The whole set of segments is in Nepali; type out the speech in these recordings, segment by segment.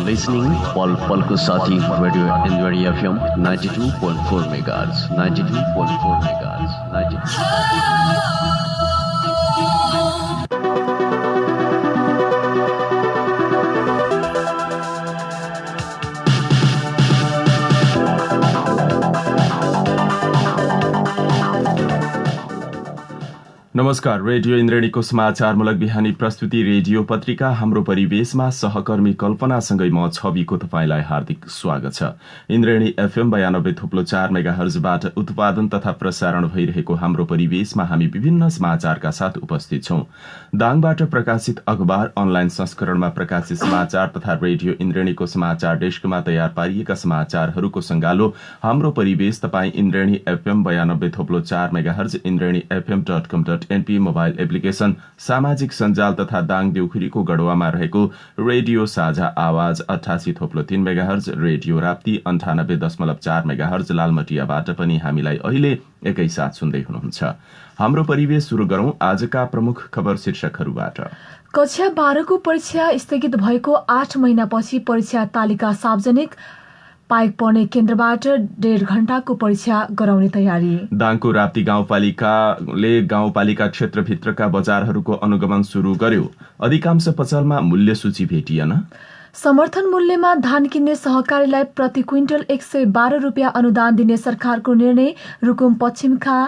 listening पल पलको साथी रेडियो इन्द्रेणी FM 92.4 मेगाहर्ज 92.4 मेगाहर्ज 92.4 नमस्कार। रेडियो इन्द्रेणीको समाचारमूलक बिहानी प्रस्तुति रेडियो पत्रिका हाम्रो परिवेशमा सहकर्मी कल्पनासँगै म छविको तपाईंलाई हार्दिक स्वागत छ। इन्द्रेणी एफएम 92.4 मेगाहर्जबाट उत्पादन तथा प्रसारण भइरहेको हाम्रो परिवेशमा हामी विभिन्न समाचारका साथ उपस्थित छौं। दाङबाट प्रकाशित अखबार, अनलाइन संस्करणमा प्रकाशित समाचार तथा रेडियो इन्द्रेणीको समाचार डेस्कमा तयार पारिएका समाचारहरूको संगालो हाम्रो परिवेश तपाई इन्द्रेणी एफएम 92.4 मेगाहर्ज, इन्द्रेणी fm.com.np मोबाइल एप्लिकेशन, सामाजिक सञ्जाल तथा दाङ देउखुरीको गढवामा रहेको रेडियो साझा आवाज 88.3 मेगाहर्ज, रेडियो राप्ती 98.4 मेगाहर्ज, लालमटियाबाट पनि हामीलाई अहिले एकैसाथ सुन्दै हुनुहुन्छ। हाम्रो परिवेश शुरू गरौं आजका प्रमुख खबर शीर्षकहरूबाट। कक्षा 12 को परीक्षा स्थगित भएको 8 महिनापछि परीक्षा तालिका सार्वजनिक, पाइक पर्ने केन्द्रबाट 1.5 घण्टाको परीक्षा गराउने तयारी। दाङको राप्ती गाउँपालिकाले गाउँपालिका क्षेत्रभित्रका बजारहरूको अनुगमन शुरू गर्यो। अधिकांश पसलमा मूल्य सूची भेटिएन। समर्थन मूल्यमा धान किन्ने सहकारीलाई प्रति क्विन्टल 112 रुपियाँ अनुदान दिने सरकारको निर्णय। रुकुम पश्चिमका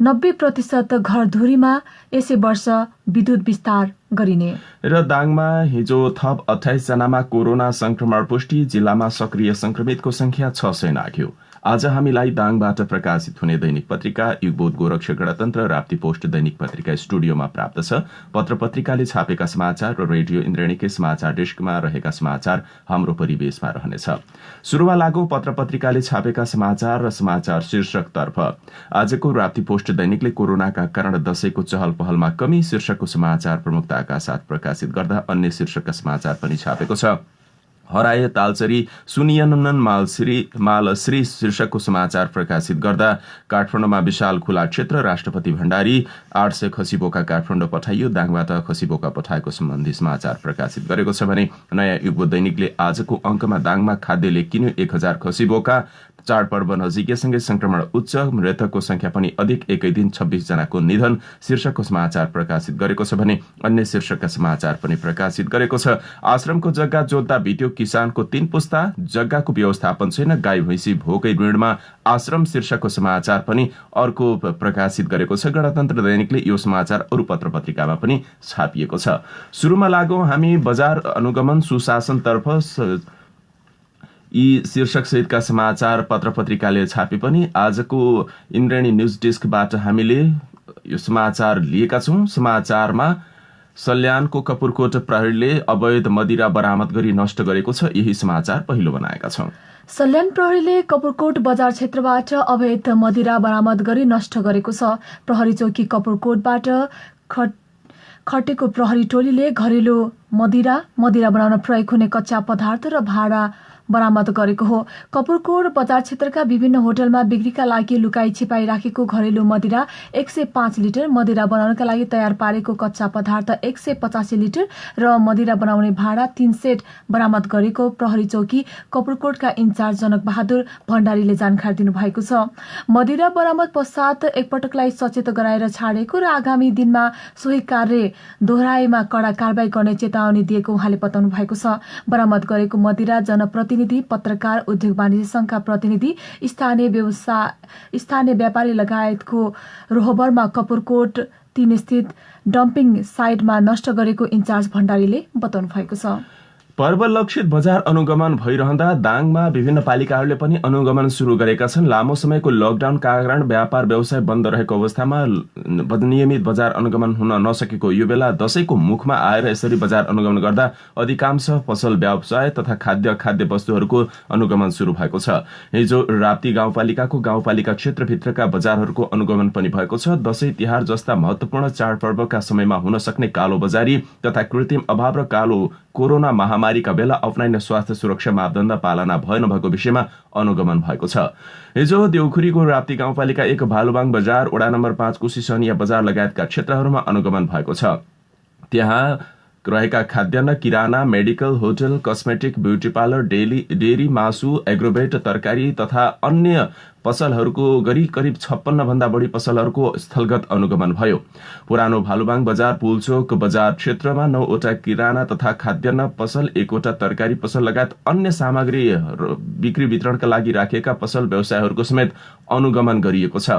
90% घरधुरीमा यसै वर्ष विद्युत विस्तार गरिने। र दाङमा हिजो थप 28 जनामा कोरोना संक्रमण पुष्टि, जिल्लामा सक्रिय संक्रमितको संख्या 600 नाघ्यो। आज हामीलाई दाङबाट प्रकाशित हुने दैनिक पत्रिका युगबोध गोरक्ष गणतन्त्र, राप्ती पोस्ट दैनिक पत्रिका स्टुडियोमा प्राप्त छ। पत्र पत्रिकाले छापेका समाचार र रेडियो इन्द्रेणीकै समाचार डेस्कमा रहेका समाचार हाम्रो परिवेशमा रहनेछ। सुरुमा लागौं पत्र पत्रिकाले छापेका समाचार र समाचार शीर्षकतर्फ। आजको राप्ती पोस्ट दैनिकले कोरोनाका कारण दशैंको चहल पहलमा कमी शीर्षकको समाचार प्रमुखताका साथ प्रकाशित गर्दा अन्य शीर्षकका समाचार पनि छापेको छ। हराए तालचरी, सुनिएनन् मालश्री शीर्षकको समाचार प्रकाशित गर्दा काठमाडौँमा विशाल खुला क्षेत्र, राष्ट्रपति भण्डारी 800 खसी बोका काठमाडौँ पठाइयो। दाङबाट खसी बोका पठाएको सम्बन्धी समाचार प्रकाशित गरेको छ भने नयाँ युगबोध दैनिकले आजको अङ्कमा दाङमा खाद्यले किन्यो 1000 खसी बोका, चाडपर्व नजिकैसँगै संक्रमण उच्च, मृतकको संख्या पनि अधिक, एकै दिन 26 जनाको निधन शीर्षकको समाचार प्रकाशित गरेको छ भने अन्य शीर्षकका समाचार पनि प्रकाशित गरेको छ। आश्रमको जग्गा जोत्दा बित्यो किसानको 3 पुस्ता, जग्गाको व्यवस्थापन छैन, गाई भैँसी भोकै ऋणमा आश्रम शीर्षकको समाचार पनि अर्को प्रकाशित गरेको छ। गणतन्त्र दैनिकले यो समाचार अरू पत्र पत्रिकामा पनि छापिएको छ। सुरुमा लागौं हामी बजार अनुगमन सुशासनतर्फ। यी शीर्षक सहितका समाचार पत्र पत्रिकाले छापे पनि आजको इन्द्रेणी न्यूज डेस्कबाट हामीले यो समाचार लिएका छौं। समाचारमा सल्यानको कपुरकोट प्रहरीले अवैध मदिरा बरामद गरी नष्ट गरेको छ। यही समाचार पहिलो बनाएका छौं। सल्यान प्रहरीले कपुरकोट बजार क्षेत्रबाट अवैध मदिरा बरामद गरी नष्ट गरेको छ। प्रहरी चौकी कपुरकोटबाट खटेको प्रहरी टोलीले घरेलु मदिरा बनाउन प्रयोग हुने कच्चा पदार्थ र भाडा बरामद गरेको हो। कपुरकोट बजार क्षेत्रका विभिन्न होटलमा बिक्रीका लागि लुकाई छिपाई राखेको घरेलु मदिरा 105 लिटर, मदिरा बनाउनका लागि तयार पारेको कच्चा पदार्थ 185 लिटर र मदिरा बनाउने भाडा 3 सेट बरामद गरेको प्रहरी चौकी कपुरकोटका इन्चार्ज जनक बहादुर भण्डारीले जानकारी दिनुभएको छ। मदिरा बरामद पश्चात एकपटकलाई सचेत गराएर छाडेको र आगामी दिनमा सोही कार्य दोहोऱ्याएमा कड़ा कारबाही गर्ने चेतावनी दिएको उहाँले बताउनु भएको छ। बरामद गरेको मदिरा जनप्रतिनिधि, पत्रकार, उद्योग वाणिज्य संघका प्रतिनिधि, स्थानीय व्यापारी लगायतको रोहबरमा कपुरकोट 3 स्थित डम्पिङ साइटमा नष्ट गरेको इन्चार्ज भण्डारीले बताउनु भएको छ। पर्व लक्षित बजार अनुगमन भइरहँदा दाङमा विभिन्न पालिकाहरूले पनि अनुगमन शुरू गरेका छन्। लामो समयको लकडाउनका कारण व्यापार व्यवसाय बन्द रहेको अवस्थामा नियमित बजार अनुगमन हुन नसकेको यो बेला दशैंको मुखमा आएर यसरी बजार अनुगमन गर्दा अधिकांश पसल व्यवसाय तथा खाद्य वस्तुहरूको अनुगमन शुरू भएको छ। हिजो राप्ती गाउँपालिकाको गाउँपालिका क्षेत्रभित्रका बजारहरूको अनुगमन पनि भएको छ। दशैं तिहार जस्ता महत्वपूर्ण चाडपर्वका समयमा हुन सक्ने कालो बजारी तथा कृत्रिम अभाव र कोरोना महामारीका बेला अपनाइने स्वास्थ्य सुरक्षा मापदण्ड पालना भए नभएको विषयमा अनुगमन भएको छ। हिजो देउखुरीको राप्ती गाउँपालिका 1 भालुबाङ बजार, वडा नम्बर 5 कुशी सहनिया बजार लगायतका क्षेत्रहरूमा अनुगमन भएको छ। त्यहाँ रहेका खाद्यान्न, किराना, medical, hotel, cosmetic, beauty parlour, dairy, मासु, एग्रोबेट, तरकारी तथा अन्य पसलहरूको गरी करिब 56 भन्दा बढी पसलहरूको स्थलगत अनुगमन भयो। पुरानो भालुबाङ बजार, पुलचोक बजार क्षेत्रमा 9 वटा किराना तथा खाद्यान्न पसल, 1 वटा तरकारी पसल लगायत अन्य सामग्री बिक्री वितरणका लागि राखिएका पसल व्यवसायहरूको समेत अनुगमन गरिएको छ।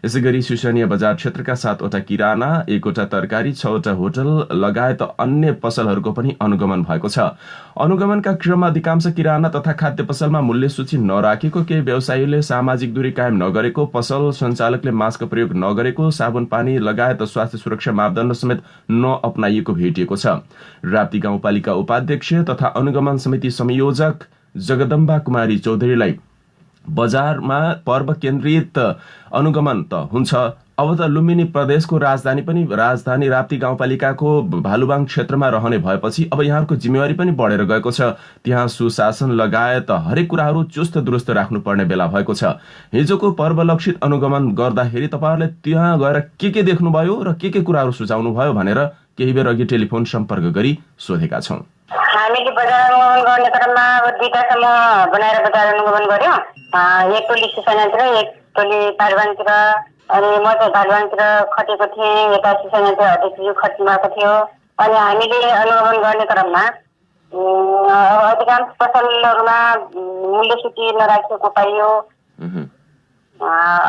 यसैगरी सुसनिया बजार क्षेत्रका 7 वटा किराना, 1 वटा तरकारी, 6 वटा होटल लगायत अन्य पसलहरूको पनि अनुगमन भएको छ। अनुगमनका क्रममा अधिकांश किराना तथा खाद्य पसलमा मूल्य सूची नराखेको, केही व्यवसायीले सामाजिक दूरी कायम नगरेको, पसल सञ्चालकले मास्क प्रयोग नगरेको, साबुन पानी लगायत स्वास्थ्य सुरक्षा मापदण्ड समेत नअपनाइएको भेटिएको छ। राप्ती गाउँपालिका उपाध्यक्ष तथा अनुगमन समिति संयोजक जगदम्बा कुमारी चौधरीलाई बजारमा पर्व केन्द्रित अनुगमन त हुन्छ, अब त लुम्बिनी प्रदेशको राजधानी राप्ती गाउँपालिकाको भालुबाङ क्षेत्रमा रहने भएपछि अब यहाँहरूको जिम्मेवारी पनि बढेर गएको छ। त्यहाँ सुशासन लगायत हरेक कुराहरू चुस्त दुरुस्त राख्नुपर्ने बेला भएको छ। हिजोको पर्व लक्षित अनुगमन गर्दाखेरि तपाईँहरूले त्यहाँ गएर के देख्नुभयो र के कुराहरू सुझाउनु भयो भनेर केही बेर अघि टेलिफोन सम्पर्क गरी सोधेका छौँ। हामीले बजार अनुगमन गर्ने क्रममा 2टा समूह बनाएर बजार अनुगमन गर्यौँ। एक टोली सिसानातिर, एक टोली भालुबाङतिर। अनि म चाहिँ भालुबाङतिर खटेको थिएँ, यता सिसानातिर अध्यक्षज्यू खट्नु भएको थियो। अनि हामीले अनुगमन गर्ने क्रममा अधिकांश पसलहरूमा मूल्य सूची नराखेको पाइयो।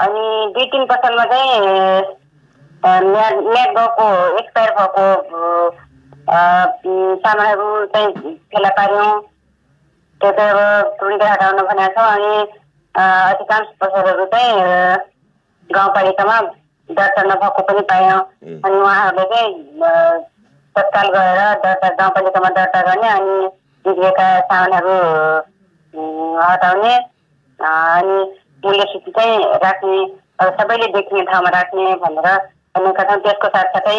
अनि 2-3 पसलमा चाहिँ म्याद भएको, एक्सपायर भएको सामानहरू चाहिँ फेला पार्यौँ। त्यो चाहिँ अब तुरुन्तै हटाउन भनेको छौँ। अनि अधिकांश पसलहरू चाहिँ गाउँपालिकामा दर्ता नभएको पनि पायौँ। अनि उहाँहरूले चाहिँ तत्काल गएर गाउँपालिकामा दर्ता गर्ने अनि बिग्रेका सामानहरू हटाउने अनि मूल्य सूची चाहिँ राख्ने, सबैले देखिने ठाउँमा राख्ने भनेर भनेका छौँ। त्यसको साथसाथै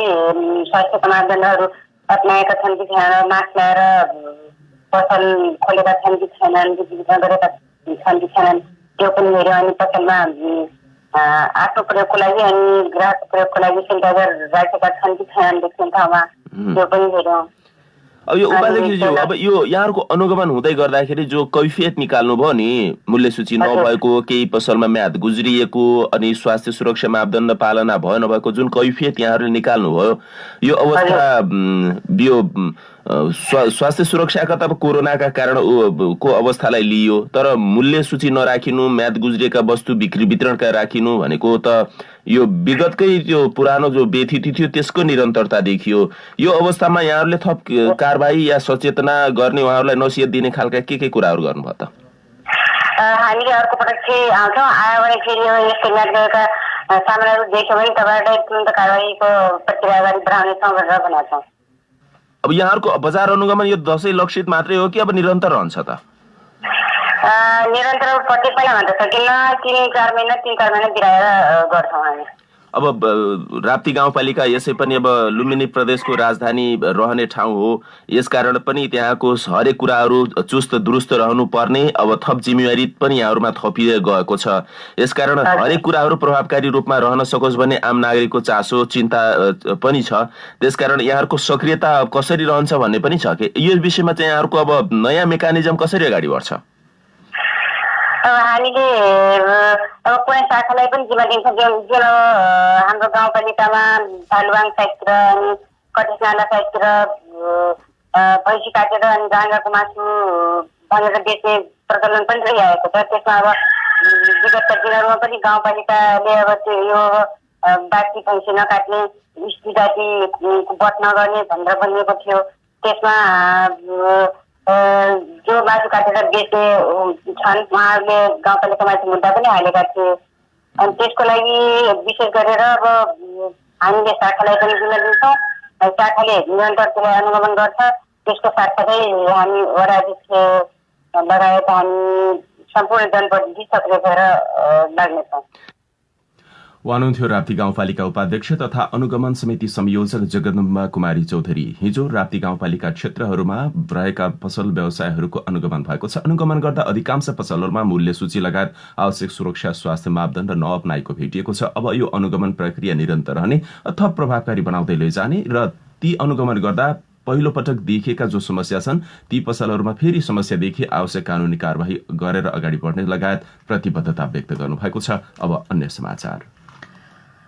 स्वास्थ्यका मापदण्डहरू अपनाएका छन् कि छैनन्, मास्क लगाएर पसल खोलेका छन् कि छैनन्, वितरण गरेका छन् कि छैनन्, त्यो पनि हेऱ्यौँ। अनि पसलमा आफ्नो प्रयोगको लागि अनि ग्राहकको प्रयोगको लागि सेनिटाइजर राखेका छन् कि छैनन् देख्ने ठाउँमा, त्यो पनि हेऱ्यौँ। अब यो उपाध्यक्षज्यू, अब यो यहाँहरूको अनुगमन हुँदै गर्दाखेरि जो कैफियत निकाल्नुभयो नि, मूल्य सूची नभएको, केही पसलमा म्याद गुज्रिएको अनि स्वास्थ्य सुरक्षा मापदण्ड पालना भयो नभएको जुन कैफियत यहाँहरूले निकाल्नुभयो, यो अवस्था यो स्वास्थ्य सुरक्षाका त कोरोनाका कारण को अवस्थालाई लियो, तर मूल्य सूची नराखिनु, म्याद गुज्रिएका वस्तु बिक्री वितरणका राखिनु भनेको त यो विगतकै त्यो पुरानो जो व्यथिति थियो त्यसको निरन्तरता देखियो। यो अवस्थामा यहाँहरूले थप कारबाही या सचेतना गर्ने, उहाँहरूलाई नसिहत दिने खालका के कुराहरू गर्नुभयो त? हामीले अर्को पटक चाहिँ आउँछौँ, आयो भने फेरि यस्तो म्याद गएका सामानहरू देख्यो भने तपाईँहरूले तुरन्त कारबाहीको प्रक्रिया अगाडि बढाउनेछौँ भनेर भनेका छौँ। अब यहाँहरूको बजार अनुगमन यो दशैं लक्षित मात्रै हो कि अब निरन्तर रहन्छ त? निरन्तर प्रत्येक महिना भन्न सकिन्न, 3-4 महिना बिराएर गर्छौँ हामी। अब राप्ती गाउँपालिका यसै पनि अब लुम्बिनी प्रदेशको राजधानी रहने ठाउँ हो, यसकारण पनि त्यहाँको हरेक कुराहरू चुस्त दुरुस्त रहनु पर्ने अब थप जिम्मेवारी पनि यहाँहरूमा थपिँदै गएको छ। यसकारण हरेक कुराहरू प्रभावकारी रूपमा रहन सकोस् भन्ने आम नागरिकको चासो चिन्ता पनि छ। त्यसकारण यहाँहरूको सक्रियता कसरी रहन्छ भन्ने पनि छ कि यो विषयमा चाहिँ यहाँहरूको अब नयाँ मेकानिजम कसरी अगाडि बढ्छ? हामीले अब कुनै शाखालाई पनि जिम्मा दिन्छौँ, जुन हाम्रो गाउँपालिकामा भालुबाङ साइडतिर अनि कटेस नाला साइडतिर भैँसी काटेर अनि गाँगाको मासु भनेर बेच्ने प्रचलन पनि रहिआएको छ। त्यसमा अब विगतका दिनहरूमा पनि गाउँपालिकाले अब त्यो यो बासी भैँसी नकाट्ने, स्त्री जाति वध नगर्ने भनेर भनिएको थियो। त्यसमा जो मासु काटेर बेच्ने छन् उहाँहरूले गाउँपालिकामाथि मुद्दा पनि हालेका थिए। अनि त्यसको लागि विशेष गरेर अब हामीले शाखालाई पनि जिम्मा दिन्छौँ, शाखाले निरन्तर त्यसलाई अनुगमन गर्छ। त्यसको साथसाथै हामी वडाध्यक्ष लगायत हामी सम्पूर्ण जनप्रतिनिधि सक्रिय भएर लाग्नेछौँ। हुनुहुन्थ्यो राप्ती गाउँपालिका उपाध्यक्ष तथा अनुगमन समिति संयोजक जगदम्बा कुमारी चौधरी। हिजो राप्ती गाउँपालिका क्षेत्रहरूमा रहेका पसल व्यवसायहरूको अनुगमन भएको छ। अनुगमन गर्दा अधिकांश पसलहरूमा मूल्य सूची लगायत आवश्यक सुरक्षा स्वास्थ्य मापदण्ड नअपनाएको भेटिएको छ। अब यो अनुगमन प्रक्रिया निरन्तर रहने, थप प्रभावकारी बनाउँदै लैजाने र ती अनुगमन गर्दा पहिलो पटक देखिएका जो समस्या छन् ती पसलहरूमा फेरि समस्या देखि आवश्यक कानूनी कारबाही गरेर अगाडि बढ्ने लगायत प्रतिबद्धता व्यक्त गर्नुभएको छ। अब अन्य समाचार।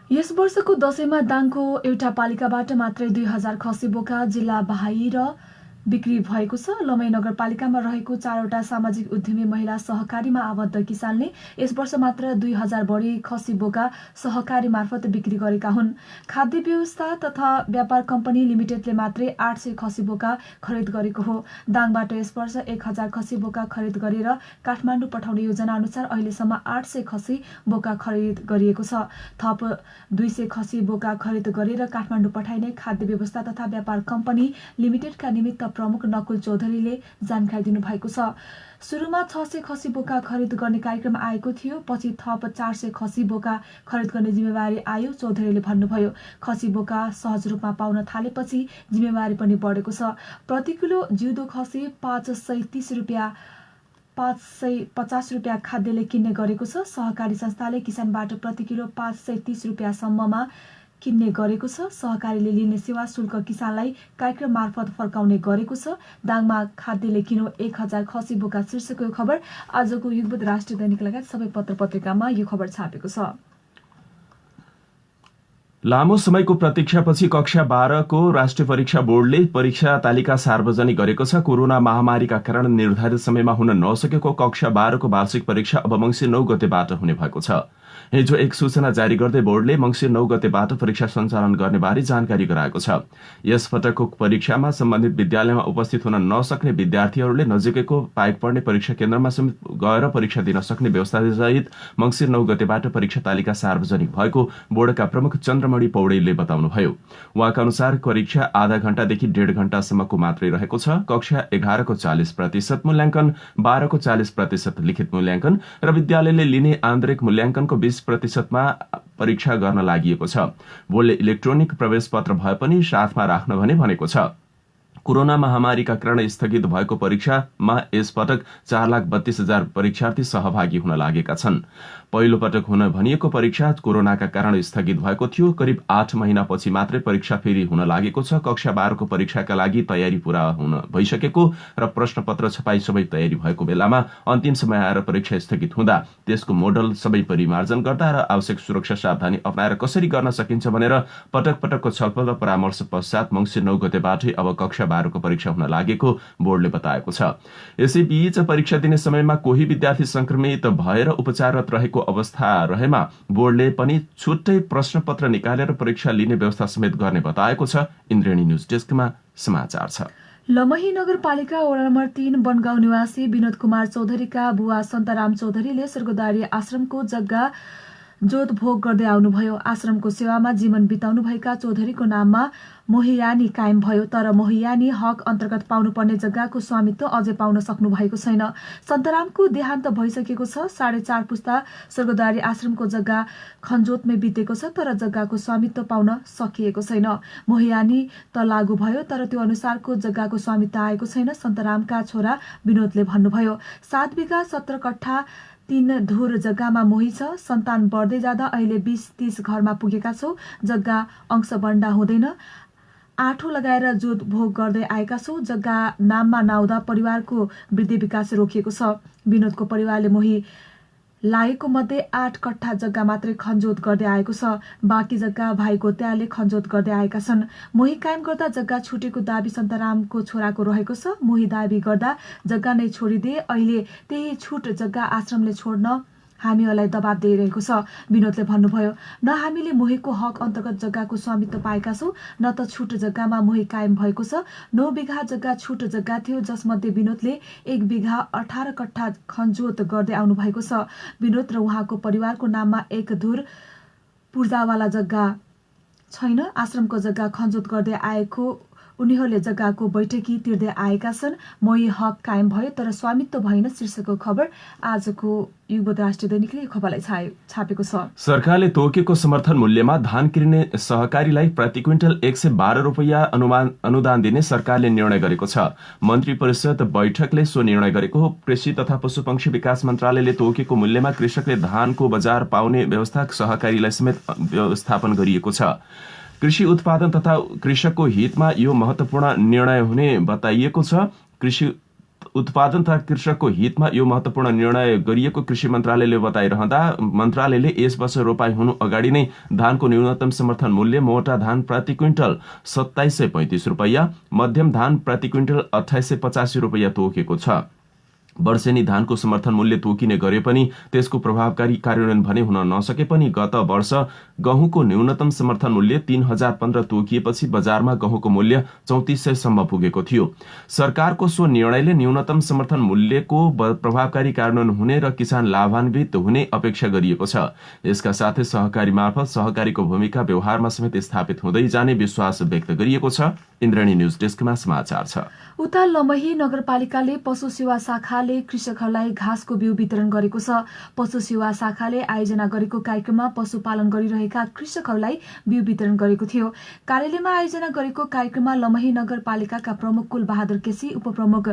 यस वर्षको दशैंमा दाङको एउटा पालिकाबाट मात्रै 2000 खसी बोका जिल्ला बाहिर बिक्री भएको छ। लमै नगरपालिकामा रहेको 4वटा सामाजिक उद्यमी महिला सहकारीमा आबद्ध किसानले यस वर्ष मात्र 2000 बढी खसी बोका सहकारी मार्फत बिक्री गरेका हुन्। खाद्य व्यवस्था तथा व्यापार कम्पनी लिमिटेडले मात्रै 800 खसी बोका खरिद गरेको हो। दाङबाट यस वर्ष 1000 खसी बोका खरिद गरेर काठमाडौँ पठाउने योजना अनुसार अहिलेसम्म 800 खसी बोका खरिद गरिएको छ। थप 200 खसी बोका खरिद गरेर काठमाडौँ पठाइने खाद्य व्यवस्था तथा व्यापार कम्पनी लिमिटेडका निमित्त प्रमुख नकुल चौधरीले जानकारी दिनुभएको छ। सुरुमा 600 खसी बोका खरिद गर्ने कार्यक्रम आएको थियो, पछि थप 400 खसी बोका खरिद गर्ने जिम्मेवारी आयो। चौधरीले भन्नुभयो, खसी बोका सहज रूपमा पाउन थालेपछि जिम्मेवारी पनि बढेको छ। प्रति किलो जिउँदो खसी 530 रुपियाँ 550 रुपियाँ खाद्यले किन्ने गरेको छ। सहकारी संस्थाले किसानबाट प्रति किलो 530 रुपियाँसम्ममा किन्ने गरेको छ। सहकारीले लिने सेवा शुल्क किसानलाई कार्यक्रम मार्फत फर्काउने गरेको छ। दाङमा खाद्यले किनो 1000 खसी बोका शीर्षकको यो खबर आजको युगबोध राष्ट्रिय दैनिक लगायत सबै पत्र पत्रिकामा यो खबर छापेको छ। लामो समयको प्रतीक्षापछि कक्षा 12 को राष्ट्रिय परीक्षा बोर्डले परीक्षा तालिका सार्वजनिक गरेको छ। कोरोना महामारीका कारण निर्धारित समयमा हुन नसकेको कक्षा 12 को वार्षिक परीक्षा अब मंसिर 9 गतेबाट हुने भएको छ। हिजो एक सूचना जारी गर्दै बोर्डले मंसिर 9 गतेबाट परीक्षा सञ्चालन गर्ने बारे जानकारी गराएको छ। यस पटकको परीक्षामा सम्बन्धित विद्यालयमा उपस्थित हुन नसक्ने विद्यार्थीहरूले नजिकैको पाइक पर्ने परीक्षा केन्द्रमा समेत गएर परीक्षा दिन सक्ने व्यवस्थासहित मंसिर 9 गतेबाट परीक्षा तालिका सार्वजनिक भएको बोर्डका प्रमुख चन्द्रमणि पौडेलले बताउनुभयो। उहाँका अनुसार परीक्षा आधा घण्टादेखि 1.5 घण्टासम्मको मात्रै रहेको छ। कक्षा 11 को 40% मूल्याङ्कन, 12 को 40% लिखित मूल्याङ्कन र विद्यालयले लिने आन्तरिक मूल्याङ्कनको 20%मा परीक्षा गर्न लागि छ। बोर्डले इलेक्ट्रोनिक प्रवेश पत्र भए पनि साथमा राख्न भनेको छ। कोरोना महामारीका कारण स्थगित भएको परीक्षामा यस पटक 4,32,000 परीक्षार्थी सहभागी हुन लागेका छन्। पहिलो पटक हुन भनिएको परीक्षा कोरोनाका कारण स्थगित भएको थियो। करिब 8 महिनापछि मात्रै परीक्षा फेरि हुन लागेको छ। कक्षा 12 को परीक्षाका लागि तयारी पूरा हुन भइसकेको र प्रश्नपत्र छपाई सबै तयारी भएको बेलामा अन्तिम समय आएर परीक्षा स्थगित हुँदा त्यसको मोडल सबै परिमार्जन गर्दा र आवश्यक सुरक्षा सावधानी अपनाएर कसरी गर्न सकिन्छ भनेर पटक पटकको छलफल र परामर्श पश्चात मंसिर 9 गतेबाटै अब कक्षा 12 को परीक्षा हुन लागेको बोर्डले बताएको छ। यसैबीच परीक्षा दिने समयमा कोही विद्यार्थी संक्रमित भएर उपचाररत रहेको अवस्था रहेमा बोर्डले पनि छुट्टै प्रश्नपत्र निकालेर परीक्षा लिने व्यवस्था समेत गर्ने बताएको छ। इन्द्रेणी न्यूज डेस्कमा समाचार छ। लमही नगरपालिका वडा नम्बर 3 बनगाउँ निवासी विनोद कुमार चौधरीका बुवा सन्तराम चौधरीले स्वर्गद्वारी आश्रमको जग्गा जोत भोग गर्दै आउनुभयो। आश्रमको सेवामा जीवन बिताउनु भएका चौधरीको नाममा मोहियानी कायम भयो, तर मोहियानी हक अन्तर्गत पाउनुपर्ने जग्गाको स्वामित्व अझै पाउन सक्नु भएको छैन। सन्तरामको देहान्त भइसकेको छ। 4.5 पुस्ता स्वर्गद्वारी आश्रमको जग्गा खनजोतमै बितेको छ, तर जग्गाको स्वामित्व पाउन सकिएको छैन। मोहियानी त लागू भयो, तर त्यो अनुसारको जग्गाको स्वामित्व आएको छैन। सन्तरामका छोरा विनोदले भन्नुभयो, 7 बिघा 17 कट्ठा 3 धुर जग्गामा मोही छ। सन्तान बढ्दै जाँदा अहिले 20-30 घरमा पुगेका छौं। जग्गा अंशबण्डा हुँदैन। आठो लगाएर जोत भोग गर्दै आएका छौं। जग्गा नाममा नआउँदा परिवारको वृद्धि विकास रोकिएको छ। विनोदको परिवारले मोही लागेको मध्ये 8 कट्ठा जग्गा मात्रै खनजोत गर्दै आएको छ। बाँकी जग्गा भाइ गोत्याले खनजोत गर्दै आएका छन्। मोही कायम गर्दा जग्गा छुटेको दाबी सन्तरामको छोराको रहेको छ। मोही दाबी गर्दा जग्गा नै छोडिदिए, अहिले त्यही छुट जग्गा आश्रमले छोड्न हामीहरूलाई दबाब दिइरहेको छ। विनोदले भन्नुभयो, न हामीले मोहीको हक अन्तर्गत जग्गाको स्वामित्व पाएका छौं, न त छुट जग्गामा मोही कायम भएको छ। 9 बिघा जग्गा छुट जग्गा थियो, जसमध्ये विनोदले 1 बिघा 18 कट्ठा खनजोत गर्दै आउनु भएको छ। विनोद र उहाँको परिवारको नाममा 1 धुर पूर्जावाला जग्गा छैन। आश्रमको जग्गा खनजोत गर्दै आएको उनीहरूले जग्गाको बैठकी तिर्दै आएका छन्। मोही हक कायम भयो, तर स्वामित्व भएन शीर्षकको खबर आजको युगबोध राष्ट्रिय दैनिकले यो खबरलाई छापेको छ। सरकारले तोकेको समर्थन मूल्यमा धान किन्ने सहकारीलाई प्रति क्विन्टल 112 रुपियाँ अनुदान दिने सरकारले निर्णय गरेको छ। मन्त्री परिषद बैठकले सो निर्णय गरेको हो। कृषि तथा पशुपक्षी विकास मन्त्रालयले तोकेको मूल्यमा कृषकले धानको बजार पाउने व्यवस्था सहकारीलाई समेत व्यवस्थापन गरिएको छ। कृषि उत्पादन तथा कृषकको हितमा यो महत्वपूर्ण निर्णय हुने बताइएको छ। कृषि उत्पादन तथा कृषकको हितमा यो महत्वपूर्ण निर्णय गरिएको कृषि मन्त्रालयले बताइरहँदा मन्त्रालयले यस वर्ष रोपाई हुनु अगाडि नै धानको न्यूनतम समर्थन मूल्य मोटा धान प्रति क्विन्टल 2735 रुपैयाँ, मध्यम धान प्रति क्विन्टल 2885 रुपैयाँ तोकेको छ। वर्षेनी धानको समर्थन मूल्य तोकिने गरे पनि त्यसको प्रभावकारी कार्यान्वयन भने हुन नसके पनि गत वर्ष गहुँको न्यूनतम समर्थन मूल्य 3015 तोकिएपछि बजारमा गहुँको मूल्य 3400 सम्म पुगेको थियो। सरकारको सो निर्णयले न्यूनतम समर्थन मूल्यको प्रभावकारी कार्यान्वयन हुने र किसान लाभान्वित हुने अपेक्षा गरिएको छ। यसका साथै सहकारी मार्फत सहकारीको भूमिका व्यवहारमा समेत स्थापित हुँदै जाने विश्वास व्यक्त गरिएको छ। इन्द्रणी न्यूज डेस्कमा समाचार छ। उता लमही नगरपालिकाले पशु सेवा शाखाले कृषकहरूलाई घाँसको बिउ वितरण गरेको छ। पशु सेवा शाखाले आयोजना गरेको कार्यक्रममा पशुपालन गरिरहेका कृषकहरूलाई बिउ वितरण गरेको थियो। कार्यालयमा आयोजना गरेको कार्यक्रममा लमही नगरपालिकाका प्रमुख कुलबहादुर केसी, उपप्रमुख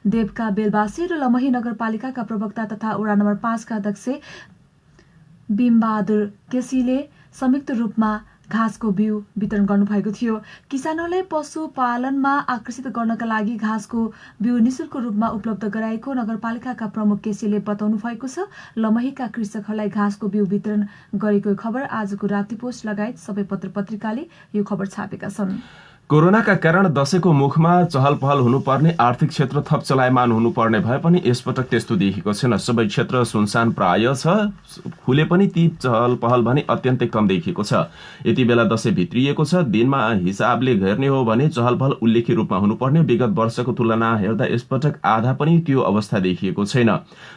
देवका बेलबासी र लमही नगरपालिकाका प्रवक्ता तथा वडा नम्बर 5 का अध्यक्ष बिमबहादुर केसीले संयुक्त रूपमा घाँसको बिउ वितरण गर्नुभएको थियो। किसानहरूलाई पशुपालनमा आकर्षित गर्नका लागि घाँसको बिउ निशुल्क रूपमा उपलब्ध गराएको नगरपालिकाका प्रमुख केसीले बताउनु भएको छ। लमहीका कृषकहरूलाई घाँसको बिउ वितरण गरेको खबर आजको राति पोस्ट लगायत सबै पत्र पत्रिकाले यो खबर छापेका छन्। कोरोनाका कारण दशैंको मुखमा चहल पहल हुनुपर्ने, आर्थिक क्षेत्र थप चलायमान हुनुपर्ने भए पनि यसपटक त्यस्तो देखिएको छैन। सबै क्षेत्र सुनसान प्राय छ। खुले पनि ती चहल पहल भने अत्यन्तै कम देखिएको छ। यति बेला दशैं भित्रिएको छ। दिनमा हिसाबले हेर्ने हो भने चहल पहल उल्लेख्य रूपमा हुनुपर्ने, विगत वर्षको तुलना हेर्दा यसपटक आधा पनि त्यो अवस्था देखिएको छैन।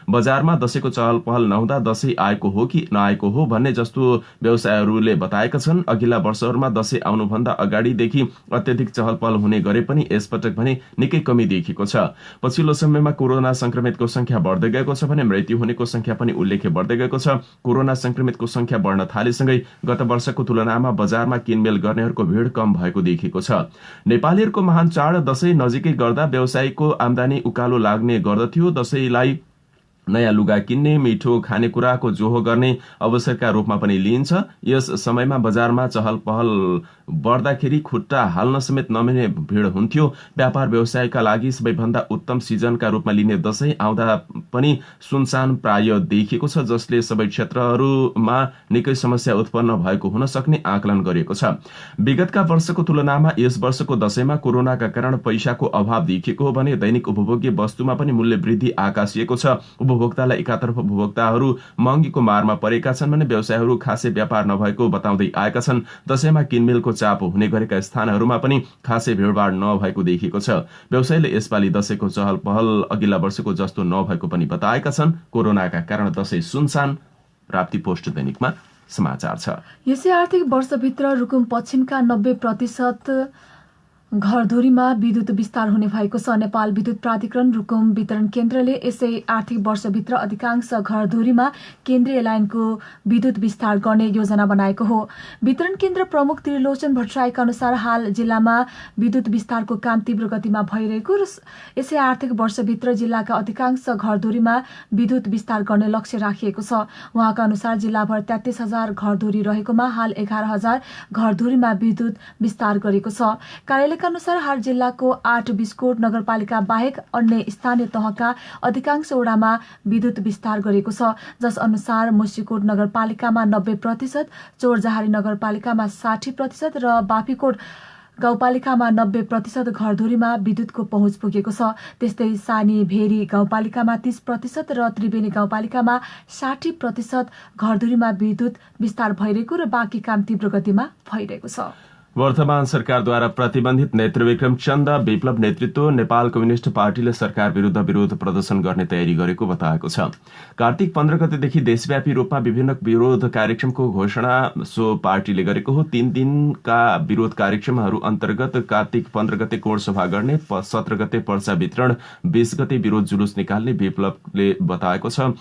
बजारमा दशैंको चहल पहल नहुँदा दशैं आएको हो कि नआएको हो भन्ने जस्तो व्यवसायहरूले बताएका छन्। अघिल्ला वर्षहरूमा दशैं आउनुभन्दा अगाडिदेखि अत्यधिक चहल पहल हुने गरे पनि यसपटक भने निकै कमी देखिएको छ। पछिल्लो समयमा कोरोना संक्रमितको संख्या बढ्दै गएको छ भने मृत्यु हुनेको संख्या पनि उल्लेख्य बढ्दै गएको छ। कोरोना संक्रमितको संख्या बढ्न थालेसँगै गत वर्षको तुलनामा बजारमा किनमेल गर्नेहरूको भीड़ कम भएको देखिएको छ। नेपालीहरूको महान चाड दशैं नजिकै गर्दा व्यवसायीको आम्दानी उकालो लाग्ने गर्दथ्यो। दशैंलाई नयाँ लुगा किन्ने, मिठो खानेकुराको जोहो गर्ने अवसरका रूपमा पनि लिइन्छ। यस समयमा बजारमा चहल पहल बढ्दाखेरि खुट्टा हाल्न समेत नमिल्ने भीड़ हुन्थ्यो। व्यापार व्यवसायका लागि सबैभन्दा उत्तम सिजनका रूपमा लिने दशैं आउँदा पनि सुनसान प्राय देखिएको छ, जसले सबै क्षेत्रहरूमा निकै समस्या उत्पन्न भएको हुन सक्ने आकलन गरिएको छ। विगतका वर्षको तुलनामा यस वर्षको दशैंमा कोरोनाका कारण पैसाको अभाव देखिएको हो भने दैनिक उपभोग्य वस्तुमा पनि मूल्य वृद्धि आकाशिएको छ। उपभोक्तालाई एकातर्फ उपभोक्ताहरू महँगीको मारमा परेका छन् भने व्यवसायहरू खासै व्यापार नभएको बताउँदै आएका छन्। दशैंमा किनमेलको चाप हुने गरेका स्थानहरूमा पनि खासै भीड़भाड़ नभएको देखिएको छ। व्यवसायीले यसपालि दशैंको चहल पहल अघिल्ला वर्षको जस्तो नभएको पनि बताएका छन्। कोरोनाका कारण दशैं सुनसान। राप्ती पोस्ट दैनिकमा समाचार छ। यसै आर्थिक वर्षभित्र रुकुम पश्चिमका 90% घरधुरीमा विद्युत विस्तार हुने भएको छ। नेपाल विद्युत प्राधिकरण रुकुम वितरण केन्द्रले यसै आर्थिक वर्षभित्र अधिकांश घरधुरीमा केन्द्रीय लाइनको विद्युत विस्तार गर्ने योजना बनाएको हो। वितरण केन्द्र प्रमुख त्रिलोचन भट्टराईका अनुसार हाल जिल्लामा विद्युत विस्तारको काम तीव्र गतिमा भइरहेको र यसै आर्थिक वर्षभित्र जिल्लाका अधिकांश घरधुरीमा विद्युत विस्तार गर्ने लक्ष्य राखिएको छ। उहाँका अनुसार जिल्लाभर 33,000 घरधुरी रहेकोमा हाल 11,000 घरधुरीमा विद्युत विस्तार गरेको छ। कार्यालयका अनुसार हाल जिल्लाको 8 बिस्कोट नगरपालिका बाहेक अन्य स्थानीय तहका अधिकांश वडामा विद्युत विस्तार गरेको छ। जस अनुसार मुसिकोट नगरपालिकामा 90%, चोरजहारी नगरपालिकामा 60% र बाफीकोट गाउँपालिकामा 90% घरधुरीमा विद्युतको पहुँच पुगेको छ। त्यस्तै सानी भेरी गाउँपालिकामा 30% र त्रिवेणी गाउँपालिकामा 60% घरधुरीमा विद्युत विस्तार भइरहेको र बाँकी काम तीव्र गतिमा भइरहेको छ। वर्तमान सरकारद्वारा प्रतिबन्धित नेत्रविक्रम चन्द विप्लव नेतृत्व नेपाल कम्युनिष्ट पार्टीले सरकार विरुद्ध विरोध प्रदर्शन गर्ने तयारी गरेको बताएको छ। कार्तिक 15 गतेदेखि देशव्यापी रूपमा विभिन्न विरोध कार्यक्रमको घोषणा सो पार्टीले गरेको हो। 3 दिनका विरोध कार्यक्रमहरू अन्तर्गत कार्तिक 15 गते कोण सभा गर्ने, 17 गते पर्चा वितरण, 20 गते विरोध जुलुस निकाल्ने विप्लवले बताएको छ।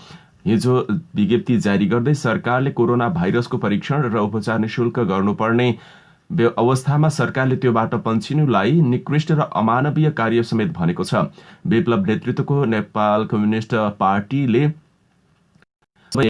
हिजो विज्ञप्ति जारी गर्दै सरकारले कोरोना भाइरसको परीक्षण र उपचार निशुल्क गर्नुपर्ने अवस्थामा सरकारले त्योबाट पन्छिनुलाई निकृष्ट र अमानवीय कार्य समेत भनेको छ। विप्लव नेतृत्वको नेपाल कम्युनिष्ट पार्टीले